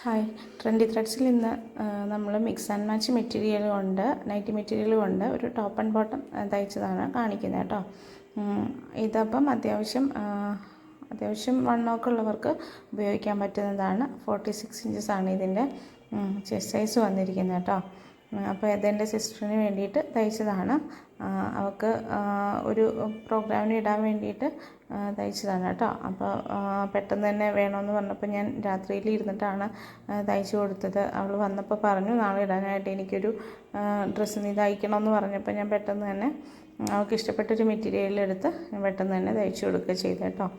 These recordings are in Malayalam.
ഹായ്, ട്രെൻഡി ത്രെഡ്സിൽ ഇന്ന് നമ്മൾ മിക്സ് ആൻഡ് മാച്ച് മെറ്റീരിയൽ കൊണ്ട് നൈറ്റി മെറ്റീരിയൽ കൊണ്ട് ഒരു ടോപ്പ് ആൻഡ് ബോട്ടം തയ്ച്ചതാണ് കാണിക്കുന്നത് കേട്ടോ. ഇതപ്പം അത്യാവശ്യം വണ്ണമൊക്കെ ഉള്ളവർക്ക് ഉപയോഗിക്കാൻ പറ്റുന്നതാണ്. 46 ഇഞ്ചസാണ് ഇതിൻ്റെ ചെസ്റ്റ് സൈസ് വന്നിരിക്കുന്നത് കേട്ടോ. അപ്പോൾ ഇതെൻ്റെ സിസ്റ്ററിന് വേണ്ടിയിട്ട് തയ്ച്ചതാണ്. അവൾക്ക് ഒരു പ്രോഗ്രാമിന് ഇടാൻ വേണ്ടിയിട്ട് തയ്ച്ചതാണ് കേട്ടോ. അപ്പോൾ പെട്ടെന്ന് തന്നെ വേണമെന്ന് പറഞ്ഞപ്പോൾ ഞാൻ രാത്രിയിൽ ഇരുന്നിട്ടാണ് തയ്ച്ചു കൊടുത്തത്. അവൾ വന്നപ്പോൾ പറഞ്ഞു നാളെ ഇടാനായിട്ട് എനിക്കൊരു ഡ്രസ്സ് നീ തയ്ക്കണമെന്ന് പറഞ്ഞപ്പോൾ ഞാൻ പെട്ടെന്ന് തന്നെ അവൾക്ക് ഇഷ്ടപ്പെട്ടൊരു മെറ്റീരിയൽ എടുത്ത് പെട്ടെന്ന് തന്നെ തയ്ച്ചു കൊടുക്കുക ചെയ്തു കേട്ടോ.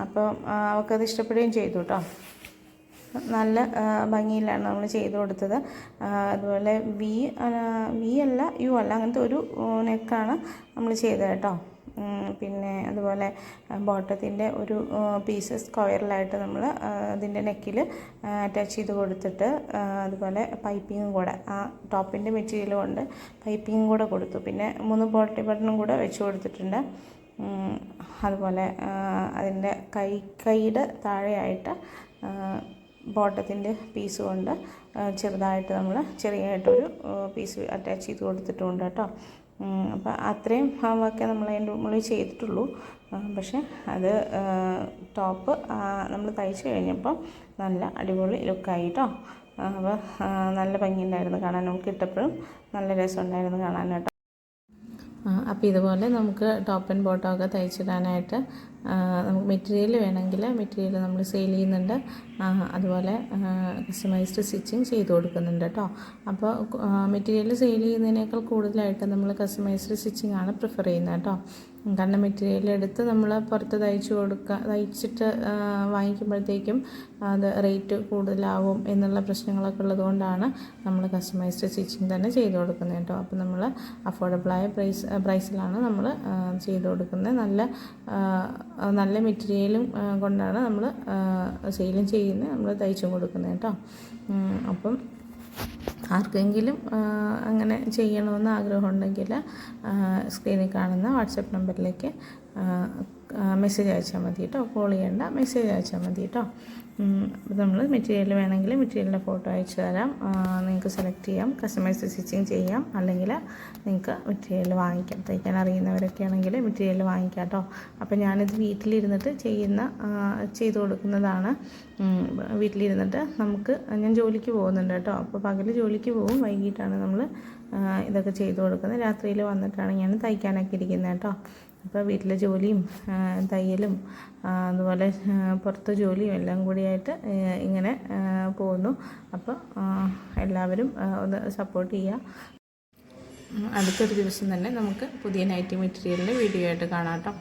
അപ്പോൾ അവൾക്കത് ഇഷ്ടപ്പെടുകയും ചെയ്തു കേട്ടോ. നല്ല ഭംഗിയിലാണ് നമ്മൾ ചെയ്ത് കൊടുത്തത്. അതുപോലെ വി അല്ല യു അല്ല അങ്ങനത്തെ ഒരു നെക്കാണ് നമ്മൾ ചെയ്തത് കേട്ടോ. പിന്നെ അതുപോലെ ബോട്ടത്തിൻ്റെ ഒരു പീസ് സ്ക്വയറിലായിട്ട് നമ്മൾ അതിൻ്റെ നെക്കിൽ അറ്റാച്ച് ചെയ്ത് കൊടുത്തിട്ട് അതുപോലെ പൈപ്പിങ്ങും കൂടെ ആ ടോപ്പിൻ്റെ മെറ്റീരിയൽ കൊണ്ട് പൈപ്പിങ്ങും കൂടെ കൊടുത്തു. പിന്നെ 3 പോൾട്ടി ബട്ടണും കൂടെ വെച്ച് കൊടുത്തിട്ടുണ്ട്. അതുപോലെ അതിൻ്റെ കൈയുടെ താഴെയായിട്ട് ബോട്ടത്തിൻ്റെ പീസ് കൊണ്ട് ചെറുതായിട്ട് നമ്മൾ ചെറിയായിട്ടൊരു പീസ് അറ്റാച്ച് ചെയ്ത് കൊടുത്തിട്ടുണ്ട് കേട്ടോ. അപ്പോൾ അത്രയും ഒക്കെ നമ്മൾ അതിൻ്റെ ഉള്ളിൽ ചെയ്തിട്ടുള്ളൂ. പക്ഷേ അത് ടോപ്പ് നമ്മൾ തയ്ച്ച് കഴിഞ്ഞപ്പോൾ നല്ല അടിപൊളി ലുക്കായി കേട്ടോ. അപ്പോൾ നല്ല ഭംഗിയുണ്ടായിരുന്നു കാണാൻ, നമുക്ക് ഇട്ടപ്പോഴും നല്ല രസമുണ്ടായിരുന്നു കാണാൻ കേട്ടോ. അപ്പോൾ ഇതുപോലെ നമുക്ക് ടോപ്പ് ആൻഡ് ബോട്ടം ഒക്കെ തയ്ച്ചിടാനായിട്ട് നമുക്ക് മെറ്റീരിയൽ വേണമെങ്കിൽ മെറ്റീരിയൽ നമ്മൾ സെയിൽ ചെയ്യുന്നുണ്ട്. അതുപോലെ കസ്റ്റമൈസ്ഡ് സ്റ്റിച്ചിങ് ചെയ്ത് കൊടുക്കുന്നുണ്ട് കേട്ടോ. അപ്പോൾ മെറ്റീരിയൽ സെയിൽ ചെയ്യുന്നതിനേക്കാൾ കൂടുതലായിട്ട് നമ്മൾ കസ്റ്റമൈസ്ഡ് സ്റ്റിച്ചിങ് ആണ് പ്രിഫർ ചെയ്യുന്നത് കേട്ടോ. കാരണം മെറ്റീരിയൽ എടുത്ത് നമ്മൾ പുറത്ത് തയ്ച്ചിട്ട് വാങ്ങിക്കുമ്പോഴത്തേക്കും അത് റേറ്റ് കൂടുതലാവും എന്നുള്ള പ്രശ്നങ്ങളൊക്കെ ഉള്ളതുകൊണ്ടാണ് നമ്മൾ കസ്റ്റമൈസ്ഡ് സ്റ്റിച്ചിങ് തന്നെ ചെയ്ത് കൊടുക്കുന്നത് കേട്ടോ. അപ്പോൾ നമ്മൾ അഫോർഡബിളായ പ്രൈസിലാണ് നമ്മൾ ചെയ്ത് കൊടുക്കുന്നത്. നല്ല മെറ്റീരിയലും കൊണ്ടാണ് നമ്മൾ സെയിലും ചെയ്യുന്നത്, നമ്മൾ തയ്ച്ചും കൊടുക്കുന്നത് കേട്ടോ. അപ്പം ആർക്കെങ്കിലും അങ്ങനെ ചെയ്യണമെന്ന് ആഗ്രഹമുണ്ടെങ്കിൽ സ്ക്രീനിൽ കാണുന്ന വാട്സപ്പ് നമ്പറിലേക്ക് മെസ്സേജ് അയച്ചാൽ മതി കേട്ടോ. കോൾ ചെയ്യേണ്ട, മെസ്സേജ് അയച്ചാൽ മതി കേട്ടോ. അപ്പോൾ നമ്മൾ മെറ്റീരിയൽ വേണമെങ്കിൽ മെറ്റീരിയലിൻ്റെ ഫോട്ടോ അയച്ചു തരാം. നിങ്ങൾക്ക് സെലക്ട് ചെയ്യാം, കസ്റ്റമൈസ് സ്റ്റിച്ചിങ് ചെയ്യാം. അല്ലെങ്കിൽ നിങ്ങൾക്ക് മെറ്റീരിയൽ വാങ്ങിക്കാം. തയ്ക്കാൻ അറിയുന്നവരൊക്കെ ആണെങ്കിൽ മെറ്റീരിയൽ വാങ്ങിക്കാം കേട്ടോ. അപ്പോൾ ഞാനിത് വീട്ടിലിരുന്നിട്ട് ചെയ്ത് കൊടുക്കുന്നതാണ്. വീട്ടിലിരുന്നിട്ട് ഞാൻ ജോലിക്ക് പോകുന്നുണ്ട് കേട്ടോ. അപ്പോൾ പകൽ ജോലിക്ക് പോകും, വൈകിട്ടാണ് നമ്മൾ ഇതൊക്കെ ചെയ്ത് കൊടുക്കുന്നത്. രാത്രിയിൽ വന്നിട്ടാണ് ഞാൻ തയ്ക്കാനൊക്കെ ഇരിക്കുന്നത് കേട്ടോ. അപ്പോൾ വീട്ടിലെ ജോലിയും തയ്യലും അതുപോലെ പുറത്തെ ജോലിയും എല്ലാം കൂടിയായിട്ട് ഇങ്ങനെ പോകുന്നു. അപ്പോൾ എല്ലാവരും ഒന്ന് സപ്പോർട്ട് ചെയ്യുക. അടുത്തൊരു ദിവസം തന്നെ നമുക്ക് പുതിയ നൈറ്റി മെറ്റീരിയലിൻ്റെ വീഡിയോ ആയിട്ട് കാണാം കേട്ടോ.